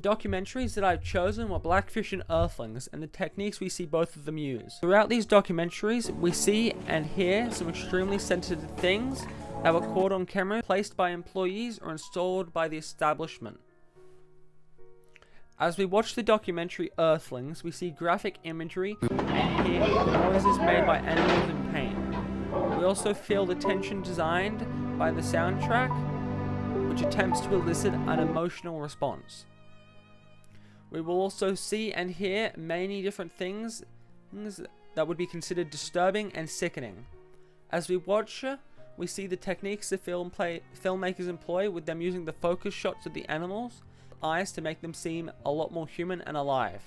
documentaries that I've chosen were Blackfish and Earthlings, and the techniques we see both of them use. Throughout these documentaries, we see and hear some extremely sensitive things that were caught on camera, placed by employees or installed by the establishment. As we watch the documentary Earthlings, we see graphic imagery and hear noises made by animals in pain. We also feel the tension designed by the soundtrack, which attempts to elicit an emotional response. We will also see and hear many different things that would be considered disturbing and sickening. As we watch, we see the techniques the filmmakers employ, with them using the focus shots of the animals' eyes to make them seem a lot more human and alive.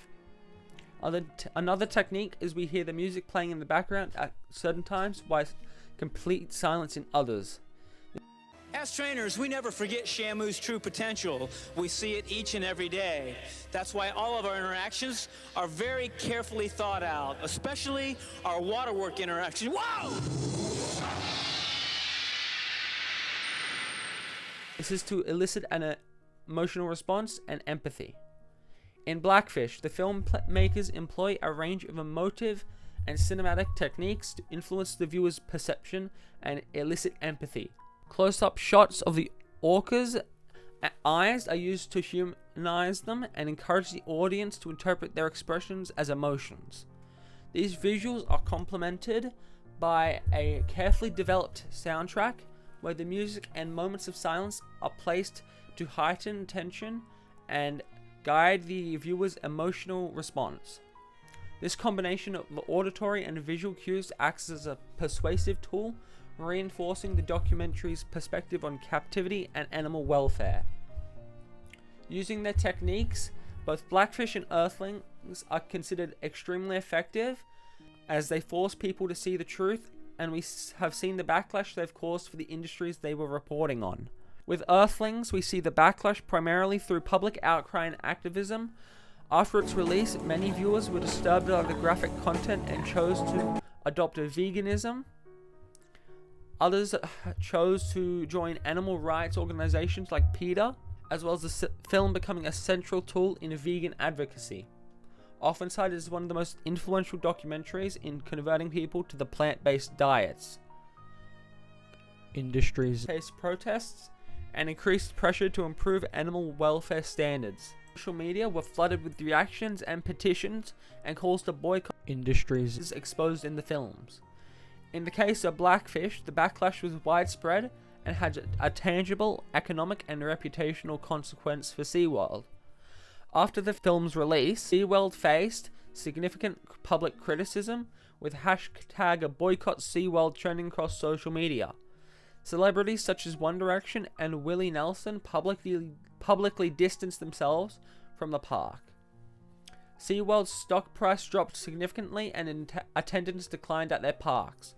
Another technique is we hear the music playing in the background at certain times, while complete silence in others. As trainers, we never forget Shamu's true potential. We see it each and every day. That's why all of our interactions are very carefully thought out, especially our waterwork interactions. Whoa! This is to elicit an emotional response and empathy. In Blackfish, the filmmakers employ a range of emotive and cinematic techniques to influence the viewer's perception and elicit empathy. Close-up shots of the orcas' eyes are used to humanize them and encourage the audience to interpret their expressions as emotions. These visuals are complemented by a carefully developed soundtrack, where the music and moments of silence are placed to heighten tension and guide the viewer's emotional response. This combination of auditory and visual cues acts as a persuasive tool, reinforcing the documentary's perspective on captivity and animal welfare. Using their techniques, both Blackfish and Earthlings are considered extremely effective, as they force people to see the truth, and we have seen the backlash they've caused for the industries they were reporting on. With Earthlings, we see the backlash primarily through public outcry and activism. After its release, many viewers were disturbed by the graphic content and chose to adopt a veganism. Others chose to join animal rights organizations like PETA, as well as the film becoming a central tool in vegan advocacy. Often cited as one of the most influential documentaries in converting people to the plant-based diets. Industries faced protests and increased pressure to improve animal welfare standards. Social media were flooded with reactions and petitions and calls to boycott industries exposed in the films. In the case of Blackfish, the backlash was widespread and had a tangible economic and reputational consequence for SeaWorld. After the film's release, SeaWorld faced significant public criticism, with hashtag boycott SeaWorld trending across social media. Celebrities such as One Direction and Willie Nelson publicly distanced themselves from the park. SeaWorld's stock price dropped significantly and attendance declined at their parks.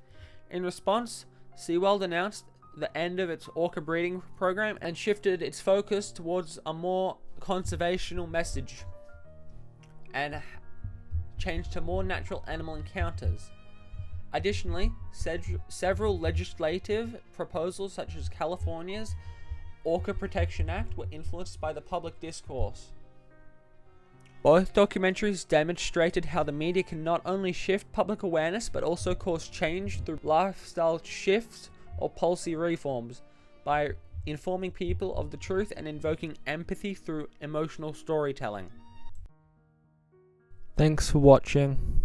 In response, SeaWorld announced the end of its orca breeding program and shifted its focus towards a more conservational message and changed to more natural animal encounters. Additionally, several legislative proposals, such as California's Orca Protection Act, were influenced by the public discourse. Both documentaries demonstrated how the media can not only shift public awareness but also cause change through lifestyle shifts or policy reforms by informing people of the truth and invoking empathy through emotional storytelling. Thanks for watching.